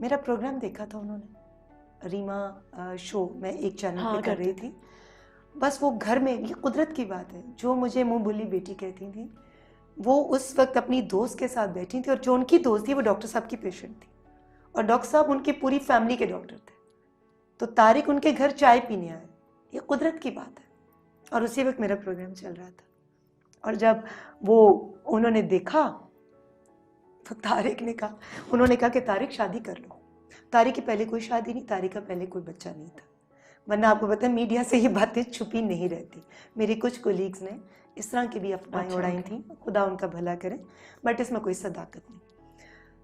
मेरा प्रोग्राम देखा था उन्होंने, रीमा शो मैं एक चैनल पे कर रही थी। बस वो घर में, ये कुदरत की बात है, जो मुझे मुंह बुली बेटी कहती थी वो उस वक्त अपनी दोस्त के साथ बैठी थी, और जो उनकी दोस्त थी वो डॉक्टर साहब की पेशेंट थी, और डॉक्टर साहब उनकी पूरी फैमिली के डॉक्टर थे। तो तारिक उनके घर चाय पीने आए, ये कुदरत की बात है। और उसी वक्त मेरा प्रोग्राम चल रहा था, और जब वो उन्होंने देखा तो तारिक ने कहा, उन्होंने कहा कि तारिक शादी कर लो। तारिक की पहले कोई शादी नहीं, तारिक का पहले कोई बच्चा नहीं था। वरना आपको पता है मीडिया से ये बातें छुपी नहीं रहती। मेरी कुछ कोलीग्स ने इस तरह की भी अफवाहें उड़ाई थी, खुदा उनका भला करे, बट इसमें कोई सदाकत नहीं।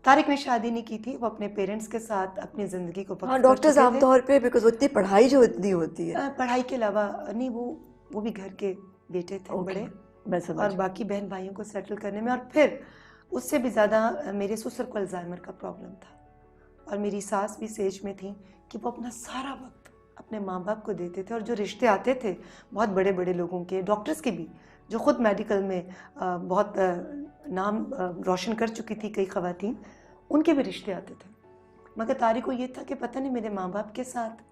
तारिक ने शादी नहीं की थी, वो अपने पेरेंट्स के साथ अपनी ज़िंदगी को हाँ, डॉक्टर्स आमतौर पे बिकॉज उतनी पढ़ाई जो इतनी होती है, पढ़ाई के अलावा नहीं, वो भी घर के बेटे थे बड़े, और बाकी बहन भाइयों को सेटल करने में। और फिर उससे भी ज़्यादा मेरे ससुर को अल्जाइमर का प्रॉब्लम था, और मेरी सास भी सेज में थी कि वो अपना सारा वक्त अपने माँ बाप को देते थे। और जो रिश्ते आते थे बहुत बड़े बड़े लोगों के, डॉक्टर्स के भी, जो ख़ुद मेडिकल में बहुत नाम रोशन कर चुकी थी कई ख़वातीन, उनके भी रिश्ते आते थे। मगर तारिक को ये था कि पता नहीं मेरे माँ बाप के साथ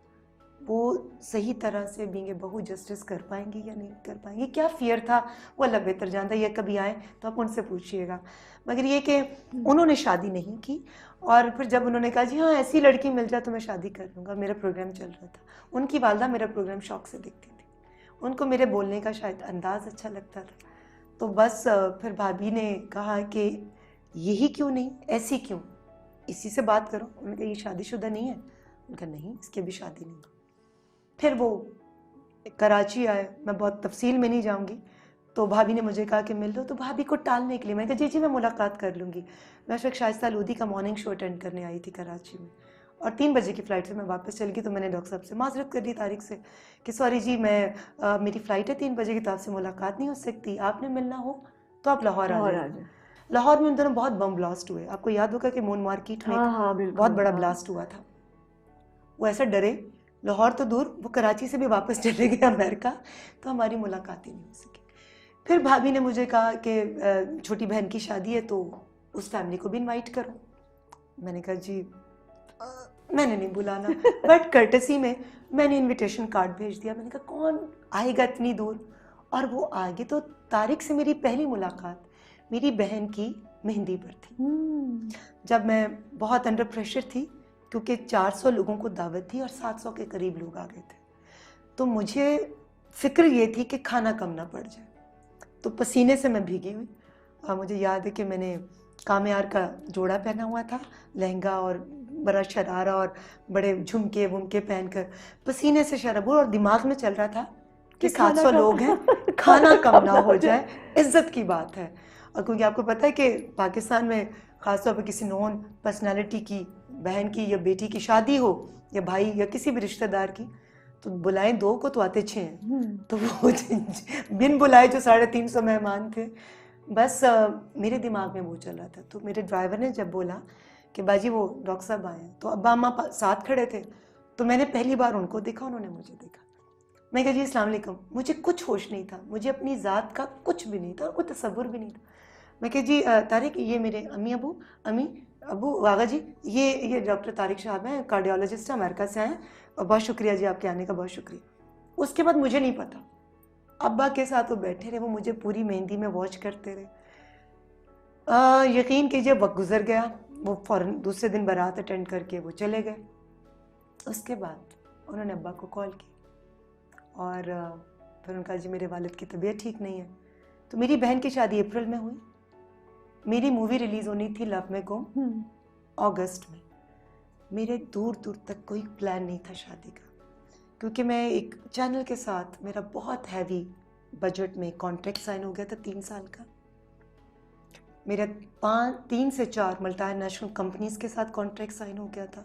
वो सही तरह से बींगे बहू जस्टिस कर पाएंगी या नहीं कर पाएंगी। क्या फियर था वो अल्लाह बेहतर जानता है, ये कभी आए तो आप उनसे पूछिएगा। मगर ये कि उन्होंने शादी नहीं की, और फिर जब उन्होंने कहा जी हाँ ऐसी लड़की मिल जाए तो मैं शादी कर लूँगा, मेरा प्रोग्राम चल रहा था। उनकी वालदा मेरा प्रोग्राम शौक से देखती थी, उनको मेरे बोलने का शायद अंदाज़ अच्छा लगता था। तो बस फिर भाभी ने कहा कि यही क्यों नहीं, ऐसी क्यों, इसी से बात करो। उन्होंने कहा ये शादीशुदा नहीं है, उनका नहीं, इसकी भी शादी नहीं। फिर वो कराची आए, मैं बहुत तफसील में नहीं जाऊंगी। तो भाभी ने मुझे कहा कि मिल लो, तो भाभी को टालने के लिए मैंने कहा जी मैं मुलाकात कर लूँगी। मैं उस वक्त शाइस्ता लोधी का मॉर्निंग शो अटेंड करने आई थी कराची में, और 3 बजे की फ़्लाइट से मैं वापस चल गई। तो मैंने डॉक्टर साहब से माजरत कर दी तारिक से कि सॉरी जी मेरी फ़्लाइट है 3 बजे की, तो आपसे मुलाकात नहीं हो सकती, आपने मिलना हो तो आप लाहौर आ जाइए। लाहौर में उन दिनों बहुत बम ब्लास्ट हुए, आपको याद होगा कि मून मार्केट में बहुत बड़ा ब्लास्ट हुआ था। वो ऐसा डरे, लाहौर तो दूर, वो कराची से भी वापस चले गए अमेरिका, तो हमारी मुलाकात ही नहीं हो सकी। फिर भाभी ने मुझे कहा कि छोटी बहन की शादी है तो उस फैमिली को भी इनवाइट करो। मैंने कहा जी मैंने नहीं बुलाना, बट कर्टसी में मैंने इनविटेशन कार्ड भेज दिया। मैंने कहा कौन आएगा इतनी दूर, और वो आ गए। तो तारिक से मेरी पहली मुलाकात मेरी बहन की मेहंदी पर थी, जब मैं बहुत अंडर प्रेशर थी, क्योंकि 400 लोगों को दावत थी और 700 के करीब लोग आ गए थे। तो मुझे फ़िक्र ये थी कि खाना कम ना पड़ जाए, तो पसीने से मैं भीगी हुई। मुझे याद है कि मैंने कामयार का जोड़ा पहना हुआ था, लहंगा और बड़ा शरारा और बड़े झुमके वुमके पहनकर, पसीने से शराबूर, और दिमाग में चल रहा था कि 700 लोग हैं, खाना कम ना हो जाए, इज्जत की बात है। और क्योंकि आपको पता है कि पाकिस्तान में ख़ासतौर पर किसी नॉन पर्सनालिटी की बहन की या बेटी की शादी हो, या भाई या किसी भी रिश्तेदार की, तो बुलाएं 2 को तो आते 6 हैं। तो वो बिन बुलाए जो 350 मेहमान थे, बस मेरे दिमाग में वो चल रहा था। तो मेरे ड्राइवर ने जब बोला कि बाजी वो डॉक्टर साहब आए हैं, तो अब्बा अम्मा साथ खड़े थे, तो मैंने पहली बार उनको देखा, उन्होंने मुझे देखा। मैं कहा जी अस्सलाम वालेकुम। मुझे कुछ होश नहीं था, मुझे अपनी ज़ात का कुछ भी नहीं था, कोई तसव्वुर भी नहीं था। मैं कहा जी तारिक, ये मेरे अम्मी अबू वागा जी, ये डॉक्टर तारिक साहब हैं, कार्डियोलॉजिस्ट हैं, अमेरिका से आए हैं, और बहुत शुक्रिया जी आपके आने का, बहुत शुक्रिया। उसके बाद मुझे नहीं पता, अब्बा के साथ वो बैठे रहे, वो मुझे पूरी मेहंदी में वॉच करते रहे। यकीन कीजिए वक्त गुजर गया, वो फ़ौरन दूसरे दिन बारात अटेंड करके वो चले गए। उसके बाद उन्होंने अब्बा को कॉल की, और फिर उन्होंने कहा जी मेरे वालिद की तबीयत ठीक नहीं है। तो मेरी बहन की शादी अप्रैल में हुई, मेरी मूवी रिलीज़ होनी थी लव में गुम अगस्त में। मेरे दूर दूर तक कोई प्लान नहीं था शादी का, क्योंकि मैं एक चैनल के साथ, मेरा बहुत हैवी बजट में कॉन्ट्रैक्ट साइन हो गया था 3 साल का। मेरा 3 से 4 मल्टीनेशनल कंपनीज़ के साथ कॉन्ट्रैक्ट साइन हो गया था।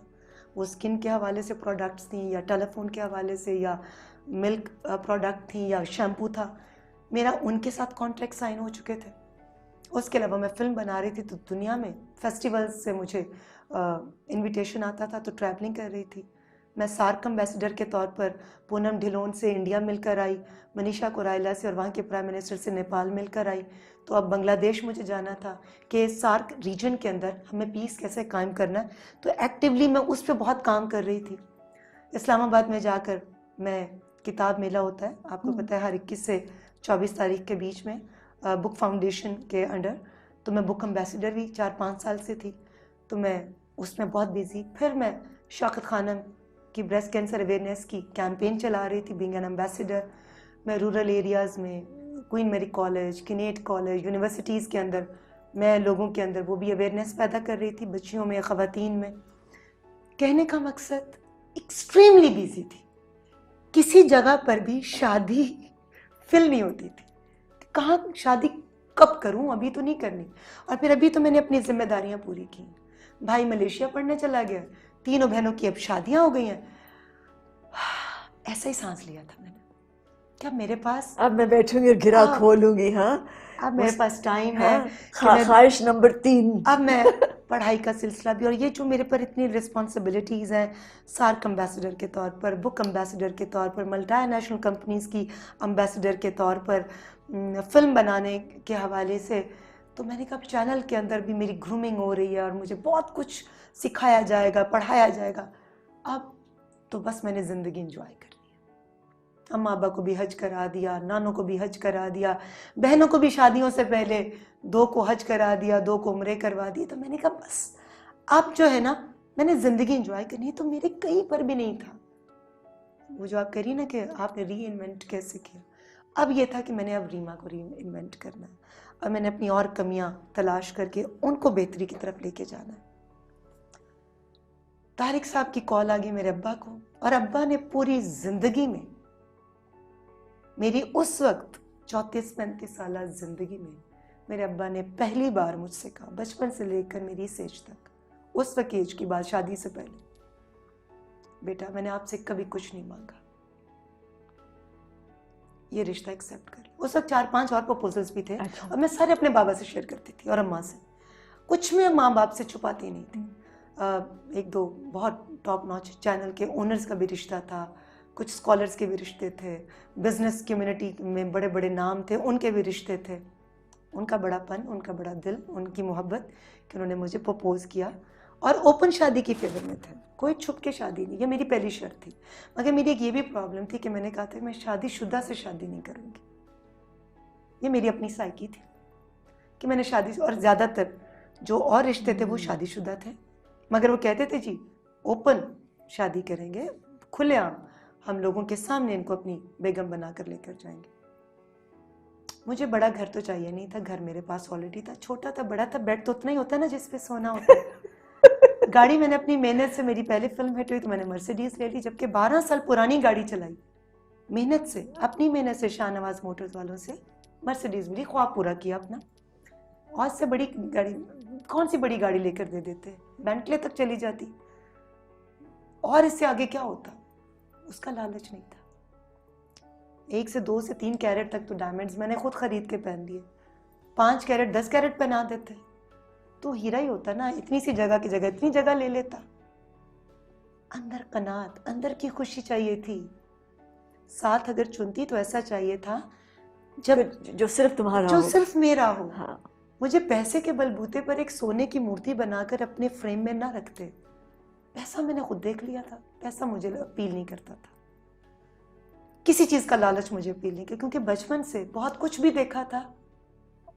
वो स्किन के हवाले से प्रोडक्ट्स थी, या टेलीफोन के हवाले से, या मिल्क प्रोडक्ट थी, या शैम्पू था, मेरा उनके साथ कॉन्ट्रैक्ट साइन हो चुके थे। उसके अलावा मैं फ़िल्म बना रही थी, तो दुनिया में फेस्टिवल्स से मुझे इनविटेशन आता था, तो ट्रैवलिंग कर रही थी। मैं सार्क एम्बेसडर के तौर पर पूनम ढिलोन से इंडिया मिलकर आई, मनीषा कोइराला से और वहाँ के प्राइम मिनिस्टर से नेपाल मिलकर आई। तो अब बांग्लादेश मुझे जाना था कि सार्क रीजन के अंदर हमें पीस कैसे कायम करना है, तो एक्टिवली मैं उस पर बहुत काम कर रही थी। इस्लामाबाद में जाकर मैं किताब मेला होता है, आपको पता है, हर 21 से 24 तारीख के बीच में बुक फाउंडेशन के अंडर, तो मैं बुक एम्बेसडर भी 4-5 साल से थी, तो मैं उसमें बहुत बिजी। फिर मैं शौकत खानम की ब्रेस्ट कैंसर अवेयरनेस की कैंपेन चला रही थी बीइंग एन एम्बेसडर। मैं रूरल एरियाज़ में Queen Mary college, Kinnaird college, universities के अंदर मैं लोगों के अंदर वो भी अवेयरनेस पैदा कर रही थी, बच्चियों में, ख़वातीन में। कहने का मकसद एक्सट्रीमली बिजी थी, किसी जगह पर भी शादी फिल नहीं होती थी, कहाँ शादी कब करूं, अभी तो नहीं करनी। और फिर अभी तो मैंने अपनी जिम्मेदारियां पूरी की, भाई मलेशिया पढ़ने चला गया, 3 बहनों की अब शादियां हो गई हैं। ऐसा ही सांस लिया था मैंने, क्या मेरे पास अब मैं बैठूंगी और गिरा खोलूंगी। हाँ, अब मेरे पास टाइम हाँ, है। ख्वाहिश नंबर 3, अब मैं पढ़ाई का सिलसिला भी, और ये जो मेरे पर इतनी रिस्पॉन्सिबिलिटीज़ हैं, सार्क एम्बेसडर के तौर पर, बुक एम्बेसडर के तौर पर, मल्टीनेशनल कंपनीज़ की एम्बेसडर के तौर पर, फिल्म बनाने के हवाले से, तो मैंने कहा चैनल के अंदर भी मेरी ग्रूमिंग हो रही है और मुझे बहुत कुछ सिखाया जाएगा, पढ़ाया जाएगा। अब तो बस मैंने ज़िंदगी इंजॉय करनी है। अम्मा अब्बा को भी हज करा दिया, नानों को भी हज करा दिया, बहनों को भी शादियों से पहले 2 को हज करा दिया, 2 को उम्रे करवा दिए। तो मैंने कहा बस अब जो है ना, मैंने ज़िंदगी इंजॉय करनी है। तो मेरे कहीं पर भी नहीं था वो जो आप करी ना कि आपने री इन्वेंट कैसे किया। अब ये था कि मैंने अब रीमा को री इन्वेंट करना है और मैंने अपनी और कमियां तलाश करके उनको बेहतरी की तरफ लेके जाना है। तारिक साहब की कॉल आ गई मेरे अब्बा को, और अब्बा ने पूरी जिंदगी में मेरी उस वक्त 34-35 साल जिंदगी में मेरे अब्बा ने पहली बार मुझसे कहा, बचपन से लेकर मेरी इस एज तक, उस तक एज की बात, शादी से पहले, बेटा मैंने आपसे कभी कुछ नहीं मांगा, ये रिश्ता एक्सेप्ट कर लो। उस वक्त 4-5 और प्रपोजल्स भी थे। अच्छा। और मैं सारे अपने बाबा से शेयर करती थी और अम्मा से, कुछ मैं माँ बाप से छुपाती नहीं थी। 1-2 बहुत टॉप नॉच चैनल के ओनर्स का भी रिश्ता था, कुछ स्कॉलर्स के भी रिश्ते थे, बिजनेस कम्युनिटी में बड़े बड़े नाम थे, उनके भी रिश्ते थे। उनका बड़ापन, उनका बड़ा दिल, उनकी मोहब्बत कि उन्होंने मुझे प्रपोज किया, और ओपन शादी की फेवर में थे, कोई छुप के शादी नहीं। ये मेरी पहली शर्त थी। मगर मेरी एक ये भी प्रॉब्लम थी कि मैंने कहा था मैं शादीशुदा से शादी नहीं करूँगी। ये मेरी अपनी साइकी थी कि मैंने शादी, और ज़्यादातर जो और रिश्ते थे वो शादीशुदा थे, मगर वो कहते थे जी ओपन शादी करेंगे, खुलेआम हम लोगों के सामने इनको अपनी बेगम बनाकर लेकर जाएंगे। मुझे बड़ा घर तो चाहिए नहीं था, घर मेरे पास ऑलरेडी था, छोटा था बड़ा था, बेड तो उतना ही होता है ना जिस पे सोना होता है। गाड़ी मैंने अपनी मेहनत से, मेरी पहली फिल्म हिट हुई तो मैंने मर्सिडीज ले ली, जबकि 12 साल पुरानी गाड़ी चलाई, मेहनत से, अपनी मेहनत से, शाहनवाज मोटर्स वालों से मर्सिडीज मिली, ख्वाब पूरा किया अपना। और से बड़ी गाड़ी कौन सी बड़ी गाड़ी लेकर दे देते, बेंटले तक चली जाती, और इससे आगे क्या होता, उसका लालच नहीं था। 1 से 2 से 3 कैरेट तक तो डायमंड्स मैंने खुद खरीद के पहन लिए, 5 कैरेट 10 कैरेट पहना देते तो हीरा ही होता ना। इतनी सी जगह की जगह इतनी जगह ले लेता। अंदर कनात, अंदर की खुशी चाहिए थी। साथ अगर चुनती तो ऐसा चाहिए था जब जो सिर्फ तुम्हारा जो हो, सिर्फ मेरा हो। हाँ। मुझे पैसे के बलबूते पर एक सोने की मूर्ति बनाकर अपने फ्रेम में ना रखते। पैसा मैंने खुद देख लिया था, पैसा मुझे अपील नहीं करता था, किसी चीज का लालच मुझे अपील नहीं किया, क्योंकि बचपन से बहुत कुछ भी देखा था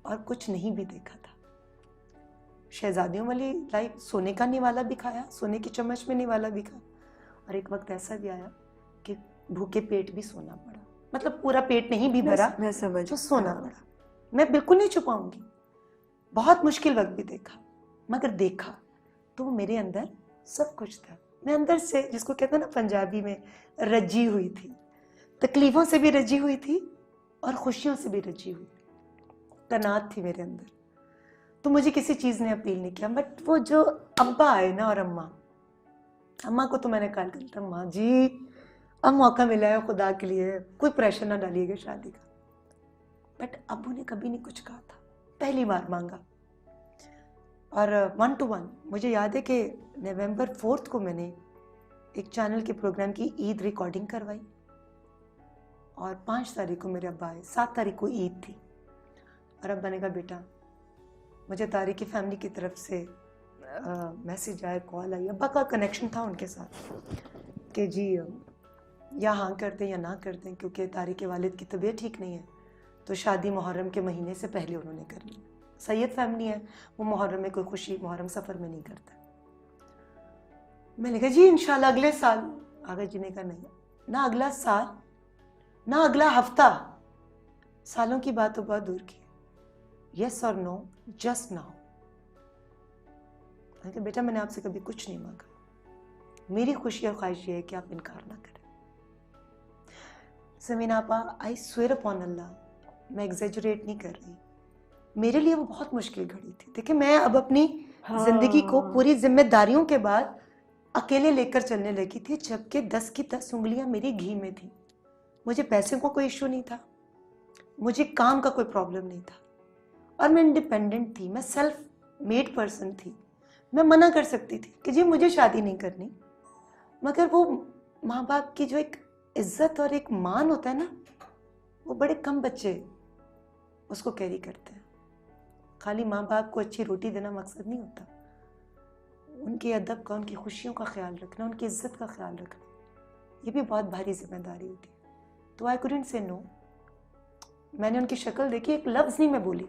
और कुछ नहीं भी देखा था। शहजादियों वाली लाइफ, सोने का निवाला भी खाया, सोने की चम्मच में निवाला भी खाया, और एक वक्त ऐसा भी आया कि भूखे पेट भी सोना पड़ा, मतलब पूरा पेट नहीं भी भरा, मैं समझ, जो सोना पड़ा। मैं बिल्कुल नहीं छुपाऊंगी, बहुत मुश्किल वक्त भी देखा, मगर देखा तो मेरे अंदर सब कुछ था। मैं अंदर से, जिसको कहते हैं ना पंजाबी में, रजी हुई थी, तकलीफों से भी रजी हुई थी और खुशियों से भी रजी हुई थी, कनात थी मेरे अंदर। तो मुझे किसी चीज़ ने अपील नहीं किया। बट वो जो अब्बा आए ना, और अम्मा को तो मैंने कहा था, अम्मा जी अब मौका मिला है खुदा के लिए, कोई प्रेशर ना डालिएगा शादी का। बट अब्बू ने कभी नहीं कुछ कहा था, पहली बार मांगा। और 1 to 1 मुझे याद है कि नवंबर 4 को मैंने एक चैनल के प्रोग्राम की ईद रिकॉर्डिंग करवाई और 5 तारीख को मेरे अब्बा आए, 7 तारीख को ईद थी और अब्बा ने कहा बेटा मुझे तारिक की फैमिली की तरफ से मैसेज आया, कॉल आई, अब्बा का कनेक्शन था उनके साथ कि जी या हाँ कर दें या ना कर दें, क्योंकि तारिक के वालिद की तबीयत ठीक नहीं है तो शादी मुहर्रम के महीने से पहले उन्होंने करनी। सैयद फैमिली है, वो मुहर्रम में कोई खुशी मुहर्रम सफ़र में नहीं करता। मैंने कहा जी इंशाल्लाह अगले साल। आगे जी ने कहा नहीं, ना अगला साल ना अगला हफ्ता, सालों की बात तो बहुत दूर की, यस और नो, जस्ट नाउ। बेटा मैंने आपसे कभी कुछ नहीं मांगा, मेरी खुशी और ख्वाहिश ये है कि आप इनकार ना करें। समीना आपा, आई स्वेयर अपॉन अल्लाह, मैं एग्जेजरेट नहीं कर रही, मेरे लिए वो बहुत मुश्किल घड़ी थी। देखिए मैं अब अपनी जिंदगी को पूरी जिम्मेदारियों के बाद अकेले लेकर चलने लगी थी, जबकि 10 की 10 उंगलियां मेरी घी में थी। मुझे पैसे का कोई इशू नहीं था, मुझे काम का कोई प्रॉब्लम नहीं था और मैं इंडिपेंडेंट थी, मैं सेल्फ मेड पर्सन थी। मैं मना कर सकती थी कि जी मुझे शादी नहीं करनी, मगर वो माँ बाप की जो एक इज्जत और एक मान होता है ना, वो बड़े कम बच्चे उसको कैरी करते हैं। खाली माँ बाप को अच्छी रोटी देना मकसद नहीं होता, उनके अदब का, उनकी खुशियों का ख्याल रखना, उनकी इज्जत का ख्याल रखना, ये भी बहुत भारी जिम्मेदारी होती है। तो आई कुडंट से नो। मैंने उनकी शक्ल देखी, एक लफ्ज़ नहीं मैं बोली,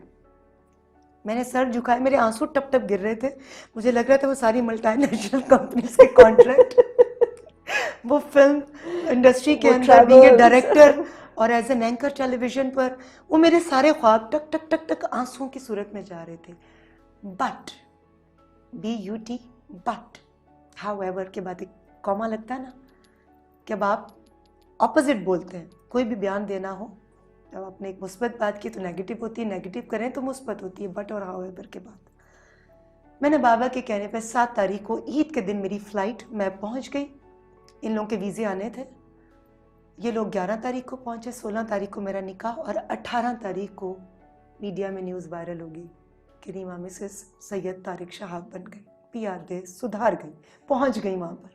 मैंने सर झुकाए, मेरे आंसू टप टप गिर रहे थे। मुझे लग रहा था वो सारी मल्टीनेशनल कंपनीज के कॉन्ट्रैक्ट वो फिल्म इंडस्ट्री के अंदर बीइंग ए डायरेक्टर और एज एन एंकर टेलीविजन पर, वो मेरे सारे ख्वाब टक टक टक टक आंसुओं की सूरत में जा रहे थे। बट BUT, बट हाउएवर के बाद एक कॉमा लगता है ना, कि अब आप ऑपोजिट बोलते हैं, कोई भी बयान देना हो, जब आपने एक मुस्बत बात की तो नेगेटिव होती है, नेगेटिव करें तो मुस्बत होती है, बट और हाउएवर के बाद। मैंने बाबा के कहने पर 7 तारीख को ईद के दिन मेरी फ़्लाइट, मैं पहुंच गई। इन लोगों के वीज़े आने थे, ये लोग 11 तारीख को पहुंचे, 16 तारीख को मेरा निकाह और 18 तारीख को मीडिया में न्यूज़ वायरल होगी कि रीमा मिसेस सैयद तारिक शहाब बन गई, PR दे सुधार गई, पहुंच गई वहाँ पर।